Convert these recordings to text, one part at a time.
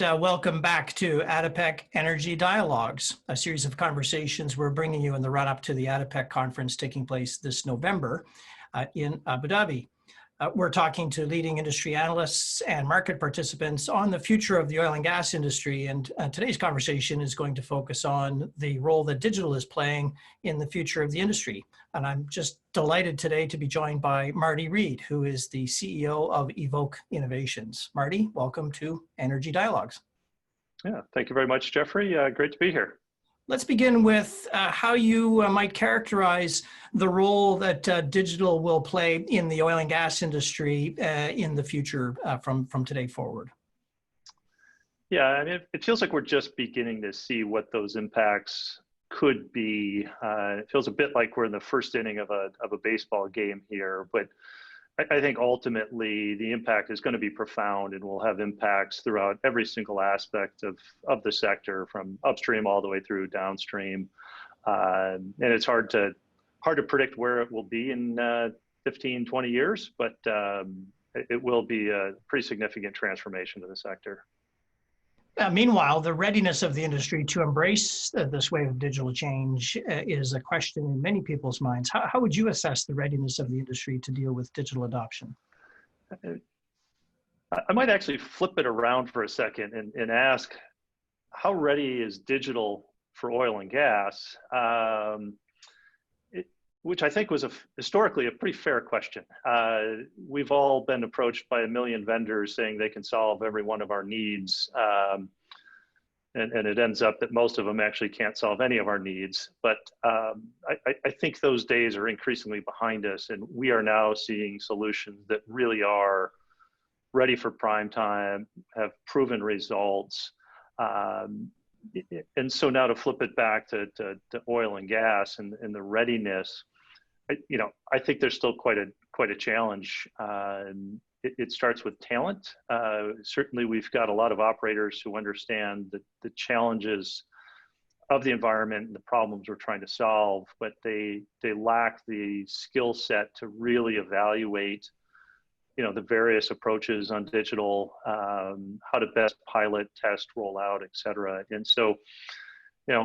and welcome back to ADIPEC Energy Dialogues, a series of conversations we're bringing you in the run-up to the ADIPEC conference taking place this November in Abu Dhabi. We're talking to leading industry analysts and market participants on the future of the oil and gas industry, and today's conversation is going to focus on the role that digital is playing in the future of the industry. And I'm just delighted today to be joined by Marty Reed, who is the CEO of Evok Innovations. Marty, welcome to Energy Dialogues. Yeah, thank you very much, Jeffrey. Great to be here. Let's begin with how you might characterize the role that digital will play in the oil and gas industry in the future from today forward. Yeah, I mean, it feels like we're just beginning to see what those impacts could be. It feels a bit like we're in the first inning of a baseball game here, but I think ultimately the impact is going to be profound and will have impacts throughout every single aspect of the sector, from upstream all the way through downstream. And it's hard to predict where it will be in 15, 20 years, but it will be a pretty significant transformation to the sector. Meanwhile, the readiness of the industry to embrace this wave of digital change is a question in many people's minds. How would you assess the readiness of the industry to deal with digital adoption? I might actually flip it around for a second and ask, how ready is digital for oil and gas? Which I think was historically a pretty fair question. We've all been approached by a million vendors saying they can solve every one of our needs. And it ends up that most of them actually can't solve any of our needs. But I think those days are increasingly behind us, and we are now seeing solutions that really are ready for prime time, have proven results. And so now to flip it back to oil and gas and the readiness, I think there's still quite a challenge. It starts with talent. Certainly, we've got a lot of operators who understand the challenges of the environment and the problems we're trying to solve, but they lack the skill set to really evaluate, the various approaches on digital, how to best pilot, test, roll out, et cetera. And so,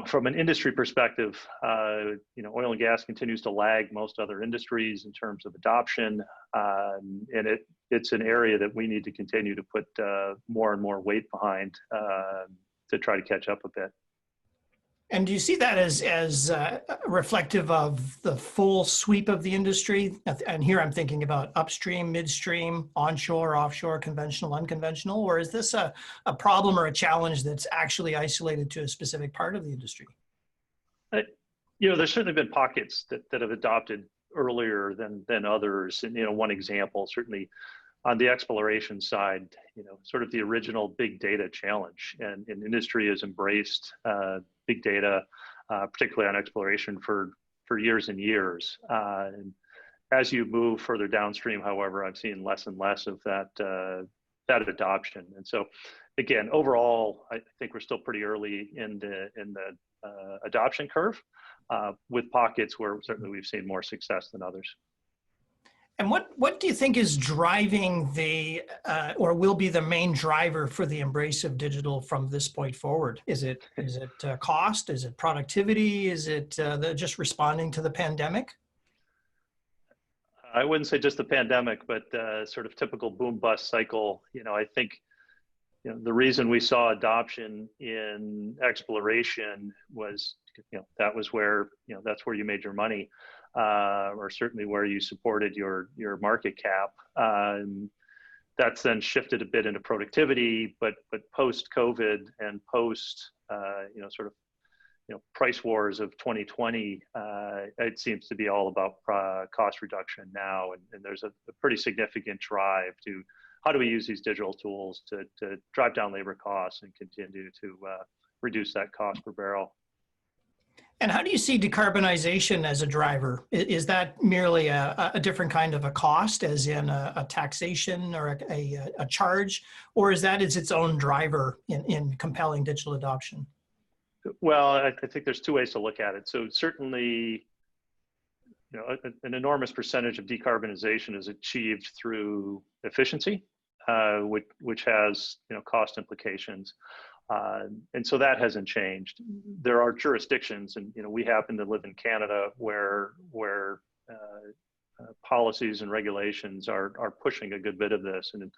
from an industry perspective, oil and gas continues to lag most other industries in terms of adoption, and it's an area that we need to continue to put more and more weight behind to try to catch up a bit. And do you see that as reflective of the full sweep of the industry? And here I'm thinking about upstream, midstream, onshore, offshore, conventional, unconventional, or is this a problem or a challenge that's actually isolated to a specific part of the industry? There's certainly been pockets that have adopted earlier than others. And, one example, certainly on the exploration side, sort of the original big data challenge, and industry has embraced big data, particularly on exploration for years and years. And as you move further downstream, however, I'm seeing less and less of that adoption. And so, again, overall, I think we're still pretty early in the adoption curve, with pockets where certainly we've seen more success than others. And what do you think is driving or will be the main driver for the embrace of digital from this point forward? Is it cost? Is it productivity? Is it just responding to the pandemic? I wouldn't say just the pandemic, but sort of typical boom bust cycle. I think the reason we saw adoption in exploration was that was where that's where you made your money. Or certainly where you supported your market cap. That's then shifted a bit into productivity, but post-COVID and post price wars of 2020, it seems to be all about cost reduction now, and there's a pretty significant drive to how do we use these digital tools to drive down labor costs and continue to reduce that cost per barrel. And how do you see decarbonization as a driver? Is that merely a different kind of a cost, as in a taxation or a charge, or is that its own driver in compelling digital adoption? Well, I think there's two ways to look at it. So certainly, an enormous percentage of decarbonization is achieved through efficiency. which has cost implications. And so that hasn't changed. There are jurisdictions, and we happen to live in Canada, where policies and regulations are pushing a good bit of this. And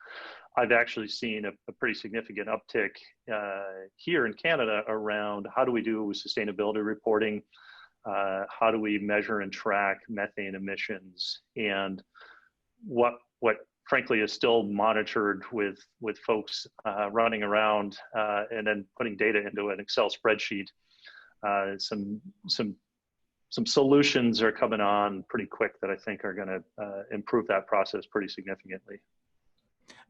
I've actually seen a pretty significant uptick here in Canada around how do we do sustainability reporting, how do we measure and track methane emissions, and what frankly is still monitored with folks running around and then putting data into an Excel spreadsheet. Some solutions are coming on pretty quick that I think are going to improve that process pretty significantly.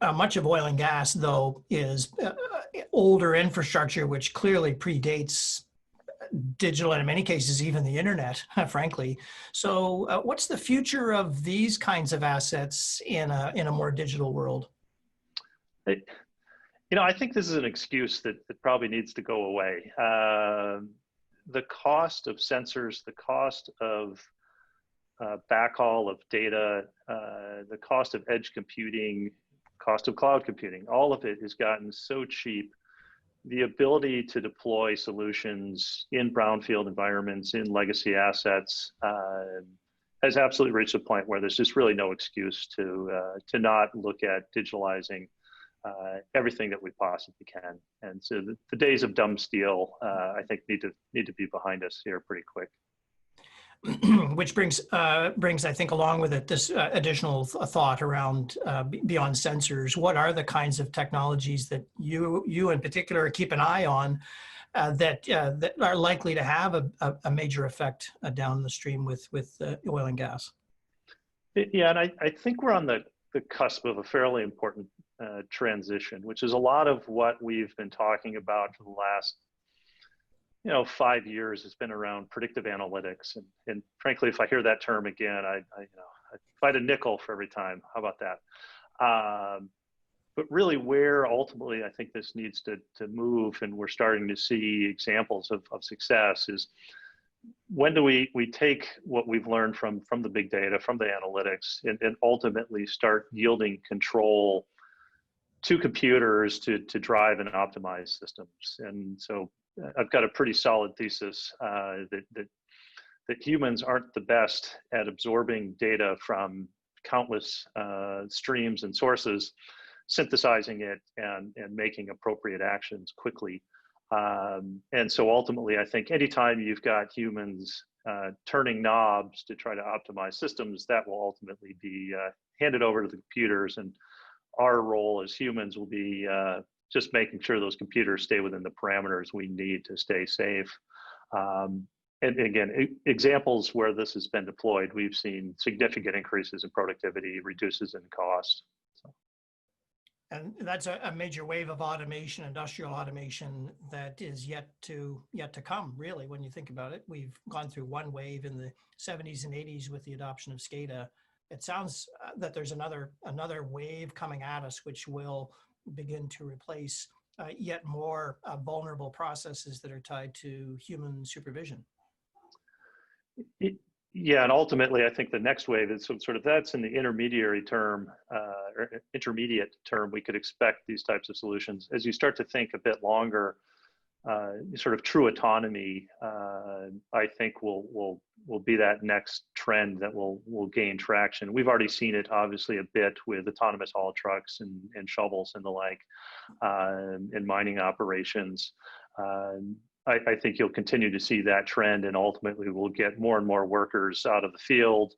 Much of oil and gas, though, is older infrastructure, which clearly predates digital and in many cases even the internet, frankly. So what's the future of these kinds of assets in a more digital world? I think this is an excuse that probably needs to go away. The cost of sensors, the cost of backhaul of data, the cost of edge computing, cost of cloud computing, all of it has gotten so cheap. The ability to deploy solutions in brownfield environments, in legacy assets, has absolutely reached a point where there's just really no excuse to not look at digitalizing everything that we possibly can. And so the days of dumb steel, I think, need to be behind us here pretty quick. Which brings, I think, along with it, this additional thought around beyond sensors. What are the kinds of technologies that you in particular keep an eye on that are likely to have a major effect down the stream with oil and gas? Yeah, and I think we're on the cusp of a fairly important transition, which is a lot of what we've been talking about for the last 5 years has been around predictive analytics. And frankly, if I hear that term again, I fight a nickel for every time. How about that? But really where ultimately I think this needs to move, and we're starting to see examples of success, is when do we take what we've learned from the big data, from the analytics, and ultimately start yielding control to computers to drive and optimize systems. And so I've got a pretty solid thesis that humans aren't the best at absorbing data from countless streams and sources, synthesizing it and making appropriate actions quickly. And so ultimately, I think anytime you've got humans turning knobs to try to optimize systems, that will ultimately be handed over to the computers. And our role as humans will be just making sure those computers stay within the parameters we need to stay safe. And again, examples where this has been deployed, we've seen significant increases in productivity, reduces in cost. So. And that's a major wave of automation, industrial automation, that is yet to come, really, when you think about it. We've gone through one wave in the 70s and 80s with the adoption of SCADA. It sounds that there's another wave coming at us, which will begin to replace yet more vulnerable processes that are tied to human supervision. Yeah, and ultimately, I think the next wave is sort of that's in the intermediate term. We could expect these types of solutions. As you start to think a bit longer, sort of true autonomy, I think will be that next trend that will gain traction. We've already seen it obviously a bit with autonomous haul trucks and shovels and the like in mining operations. I think you'll continue to see that trend, and ultimately we'll get more and more workers out of the field,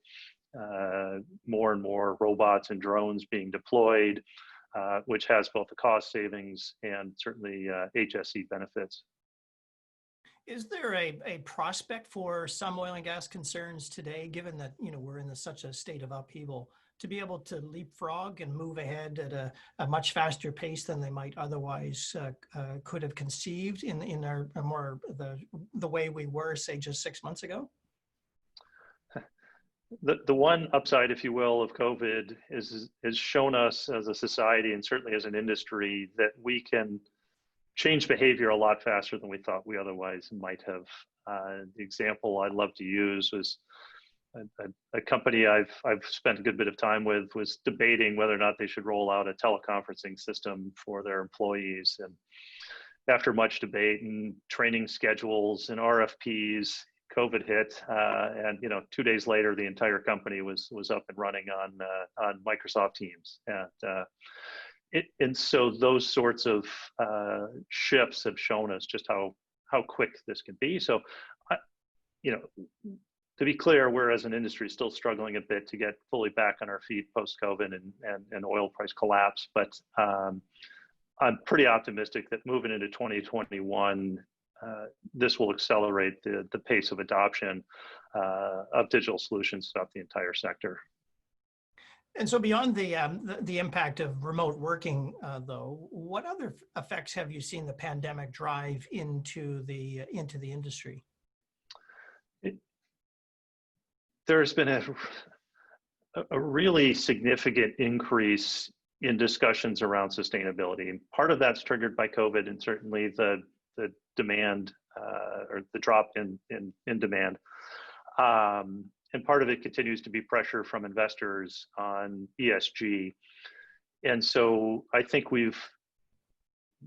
more and more robots and drones being deployed, which has both the cost savings and certainly HSE benefits. Is there a prospect for some oil and gas concerns today, given that we're in such a state of upheaval, to be able to leapfrog and move ahead at a much faster pace than they might otherwise could have conceived in our more the way we were, say, just 6 months ago? The one upside, if you will, of COVID has shown us as a society and certainly as an industry that we can change behavior a lot faster than we thought we otherwise might have. The example I love to use was a company I've spent a good bit of time with was debating whether or not they should roll out a teleconferencing system for their employees. And after much debate and training schedules and RFPs, COVID hit, and 2 days later, the entire company was up and running on Microsoft Teams. And so those sorts of shifts have shown us just how quick this can be. So, to be clear, we're as an industry still struggling a bit to get fully back on our feet post-COVID and oil price collapse. But I'm pretty optimistic that moving into 2021, this will accelerate the pace of adoption of digital solutions throughout the entire sector. And so beyond the impact of remote working, though, what other effects have you seen the pandemic drive into the industry? There's been a really significant increase in discussions around sustainability. And part of that's triggered by COVID, and certainly the demand or the drop in demand. And part of it continues to be pressure from investors on ESG. And so I think we've,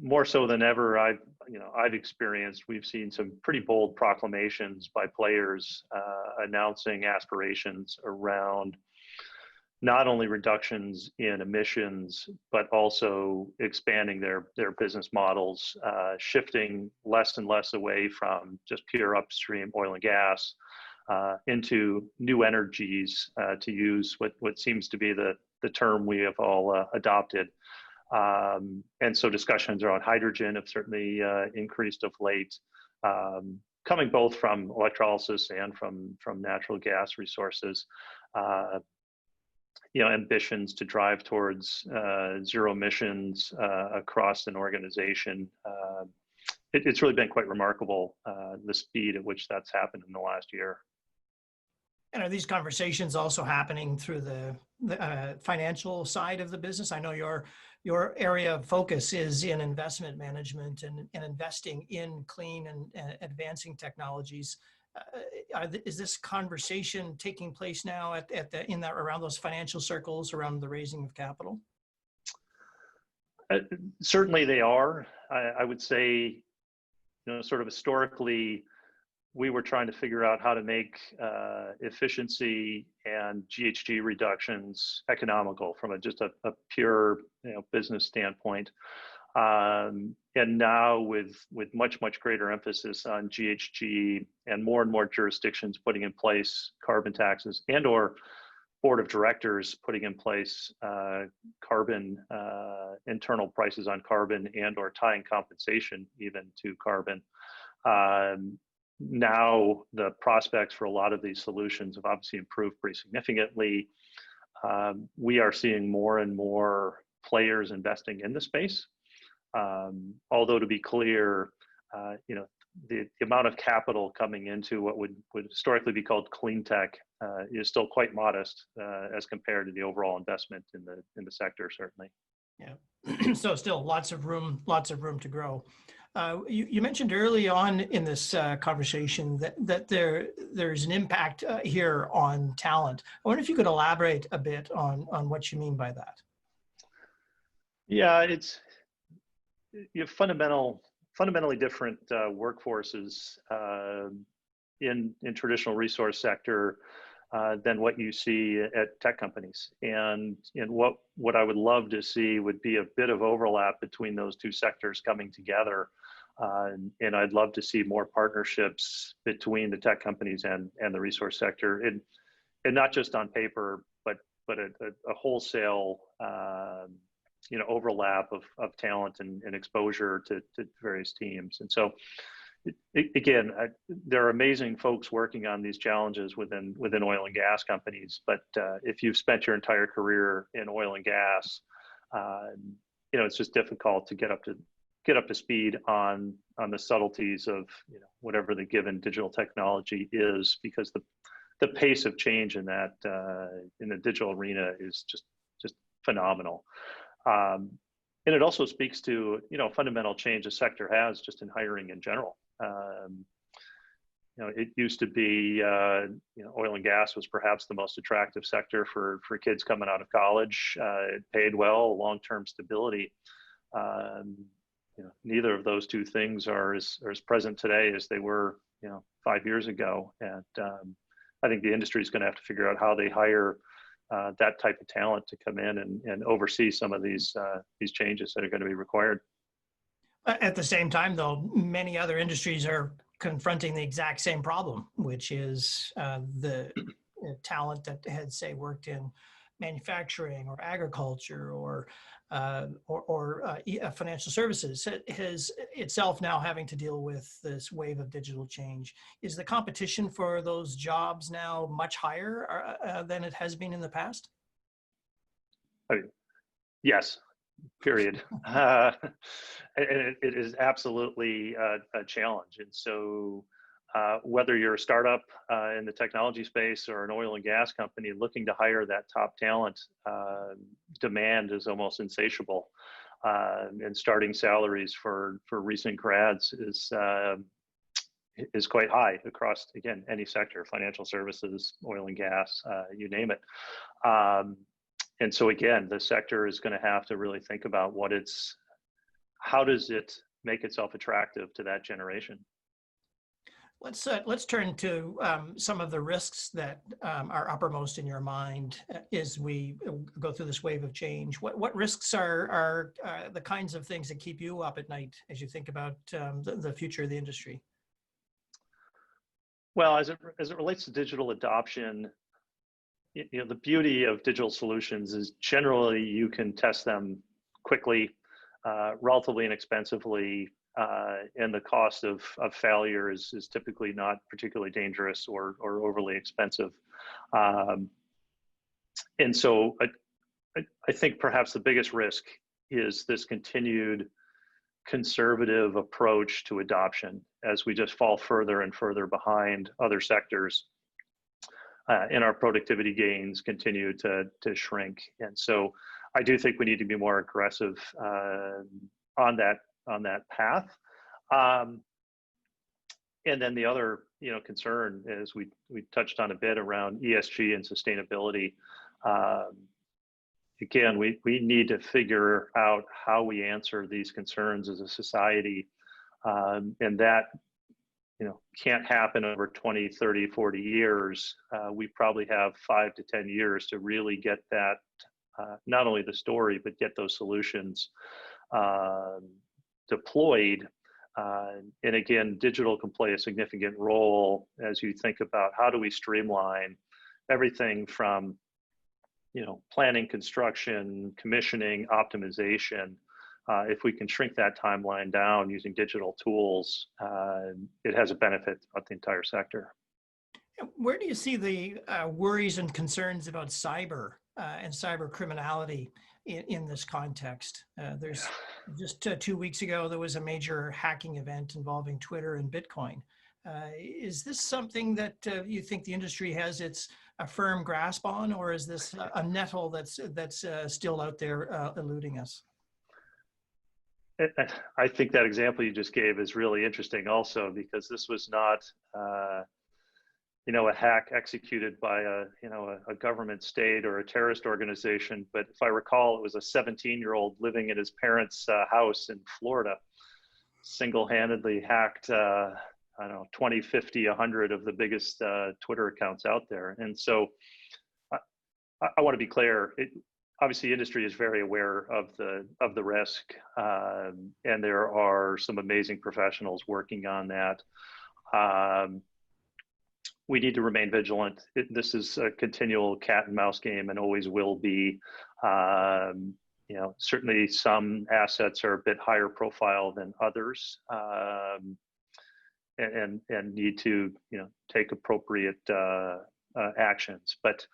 more so than ever, I've experienced, we've seen some pretty bold proclamations by players announcing aspirations around not only reductions in emissions, but also expanding their business models, shifting less and less away from just pure upstream oil and gas into new energies, to use what seems to be the term we have all adopted. And so discussions around hydrogen have certainly increased of late, coming both from electrolysis and from natural gas resources. Ambitions to drive towards zero emissions across an organization. It's really been quite remarkable, the speed at which that's happened in the last year. And are these conversations also happening through the financial side of the business? I know your area of focus is in investment management and investing in clean and advancing technologies. Is this conversation taking place now around those financial circles, around the raising of capital? Certainly they are. I would say, sort of historically, we were trying to figure out how to make efficiency and GHG reductions economical from just a pure business standpoint. And now with much greater emphasis on GHG and more jurisdictions putting in place carbon taxes and/or board of directors putting in place carbon internal prices on carbon and/or tying compensation even to carbon. Now the prospects for a lot of these solutions have obviously improved pretty significantly. We are seeing more and more players investing in the space. Although to be clear, the amount of capital coming into what would historically be called clean tech is still quite modest as compared to the overall investment in the sector, certainly. Yeah. So still lots of room to grow. You mentioned early on in this conversation that there's an impact here on talent. I wonder if you could elaborate a bit on what you mean by that. Yeah, you have fundamentally different workforces in traditional resource sector than what you see at tech companies. And what I would love to see would be a bit of overlap between those two sectors coming together. And I'd love to see more partnerships between the tech companies and the resource sector, and not just on paper, but a wholesale overlap of talent and exposure to various teams. And so again, there are amazing folks working on these challenges within oil and gas companies. But if you've spent your entire career in oil and gas, it's just difficult to get up to speed on the subtleties of whatever the given digital technology is, because the pace of change in that in the digital arena is just phenomenal. And it also speaks to fundamental change the sector has just in hiring in general. it used to be, oil and gas was perhaps the most attractive sector for kids coming out of college. It paid well, long-term stability. Neither of those two things are as present today as they were, 5 years ago. And I think the industry is going to have to figure out how they hire that type of talent to come in and oversee some of these changes that are going to be required. At the same time, though, many other industries are confronting the exact same problem, which is the talent that had, say, worked in manufacturing or agriculture or financial services has itself now having to deal with this wave of digital change. Is the competition for those jobs now much higher than it has been in the past? Yes, period. It is absolutely a challenge. And so whether you're a startup in the technology space or an oil and gas company looking to hire that top talent, demand is almost insatiable. And starting salaries for recent grads is quite high across, again, any sector, financial services, oil and gas, you name it. And so again, the sector is going to have to really think about how does it make itself attractive to that generation? Let's turn to some of the risks that are uppermost in your mind as we go through this wave of change. What risks are the kinds of things that keep you up at night as you think about the future of the industry? Well, as it relates to digital adoption, the beauty of digital solutions is generally you can test them quickly, relatively inexpensively, and the cost of failure is typically not particularly dangerous or overly expensive. And so I think perhaps the biggest risk is this continued conservative approach to adoption as we just fall further and further behind other sectors. And our productivity gains continue to shrink. And so I do think we need to be more aggressive on that path. And then the other concern is we touched on a bit around ESG and sustainability. Again, we need to figure out how we answer these concerns as a society, and that can't happen over 20, 30, 40 years. We probably have 5 to 10 years to really get that, not only the story, but get those solutions deployed. And again, digital can play a significant role as you think about how do we streamline everything from planning, construction, commissioning, optimization. If we can shrink that timeline down using digital tools, it has a benefit of the entire sector. Where do you see the worries and concerns about cyber and cyber criminality in this context? There's just 2 weeks ago, there was a major hacking event involving Twitter and Bitcoin. Is this something that you think the industry has a firm grasp on, or is this a nettle that's still out there eluding us? I think that example you just gave is really interesting also, because this was not, a hack executed by a government state or a terrorist organization. But if I recall, it was a 17-year-old living in his parents' house in Florida, single-handedly hacked, 20, 50, 100 of the biggest Twitter accounts out there. And so I want to be clear. Obviously, industry is very aware of the risk, and there are some amazing professionals working on that. We need to remain vigilant. This is a continual cat and mouse game, and always will be. Certainly some assets are a bit higher profile than others, and need to take appropriate actions. But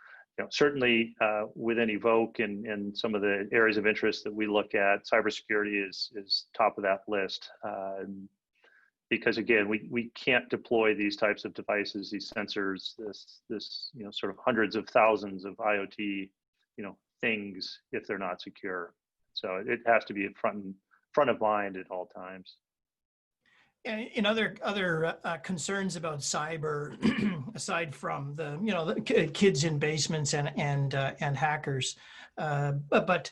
certainly within Evok and some of the areas of interest that we look at, cybersecurity is top of that list. Because again, we can't deploy these types of devices, these sensors, this sort of hundreds of thousands of IoT things if they're not secure. So it has to be front of mind at all times. In other concerns about cyber, aside from the kids in basements and hackers, but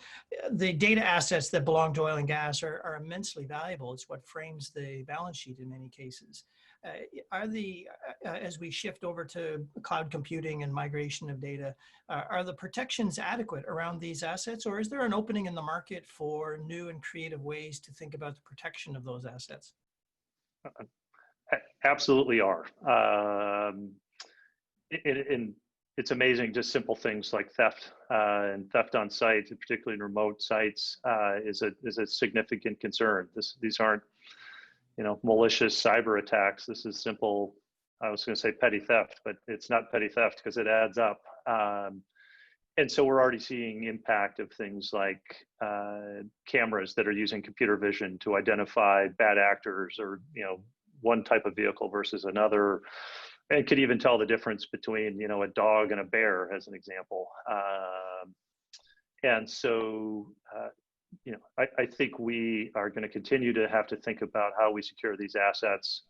the data assets that belong to oil and gas are immensely valuable. It's what frames the balance sheet in many cases. As we shift over to cloud computing and migration of data, are the protections adequate around these assets, or is there an opening in the market for new and creative ways to think about the protection of those assets? Absolutely are. And it's amazing, just simple things like theft and theft on site, particularly in remote sites, is a significant concern. These aren't, malicious cyber attacks. This is simple, I was going to say petty theft, but it's not petty theft because it adds up. And so we're already seeing impact of things like cameras that are using computer vision to identify bad actors, or one type of vehicle versus another, and could even tell the difference between a dog and a bear, as an example. And so I think we are going to continue to have to think about how we secure these assets.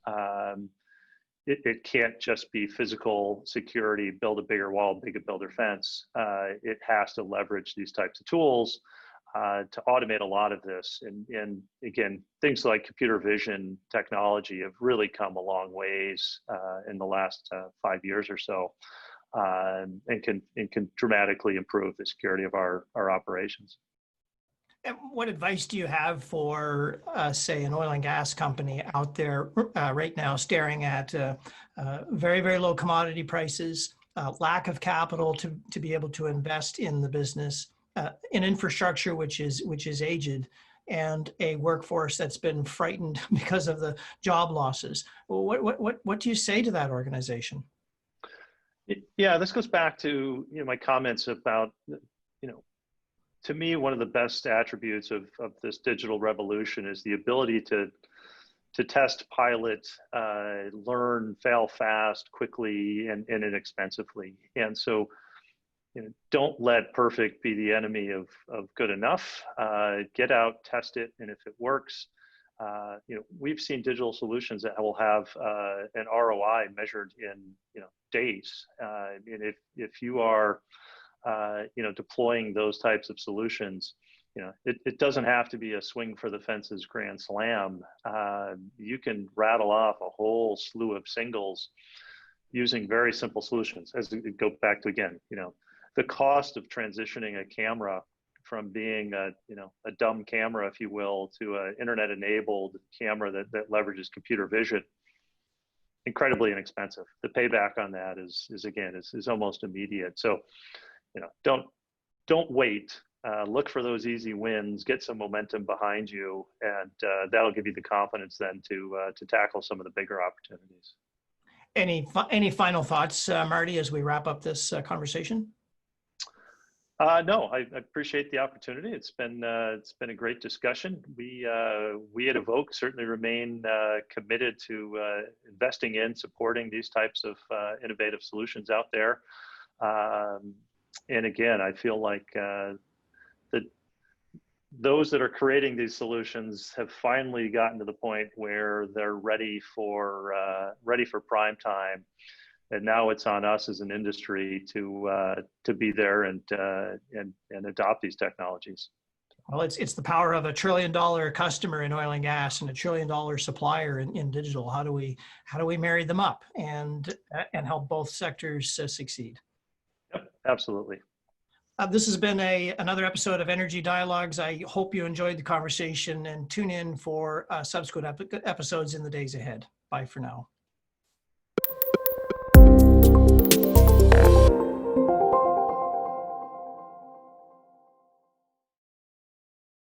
It can't just be physical security, build a bigger wall, build a bigger fence. It has to leverage these types of tools to automate a lot of this. And again, things like computer vision technology have really come a long ways in the last 5 years or so, and can dramatically improve the security of our operations. And what advice do you have for, say, an oil and gas company out there right now staring at very, very low commodity prices, lack of capital to be able to invest in the business, in infrastructure which is aged, and a workforce that's been frightened because of the job losses? What do you say to that organization? Yeah, this goes back to my comments about to me, one of the best attributes of this digital revolution is the ability to test, pilot, learn, fail fast, quickly, and inexpensively. And so, don't let perfect be the enemy of good enough. Get out, test it, and if it works, we've seen digital solutions that will have an ROI measured in days. And if you are deploying those types of solutions, it doesn't have to be a swing for the fences grand slam. You can rattle off a whole slew of singles using very simple solutions. As we go back to, again, the cost of transitioning a camera from being a dumb camera, if you will, to an internet-enabled camera that leverages computer vision, incredibly inexpensive. The payback on that is almost immediate. So, don't wait. Look for those easy wins. Get some momentum behind you, and that'll give you the confidence then to tackle some of the bigger opportunities. Any final thoughts, Marty, as we wrap up this conversation? No, I appreciate the opportunity. It's been a great discussion. We at Evok certainly remain committed to investing in, supporting these types of innovative solutions out there. And again, I feel like that those that are creating these solutions have finally gotten to the point where they're ready for prime time, and now it's on us as an industry to be there and adopt these technologies. Well, it's the power of $1 trillion customer in oil and gas and $1 trillion supplier in digital. How do we marry them up and help both sectors succeed? Yep, absolutely. This has been another episode of Energy Dialogues. I hope you enjoyed the conversation, and tune in for subsequent episodes in the days ahead. Bye for now.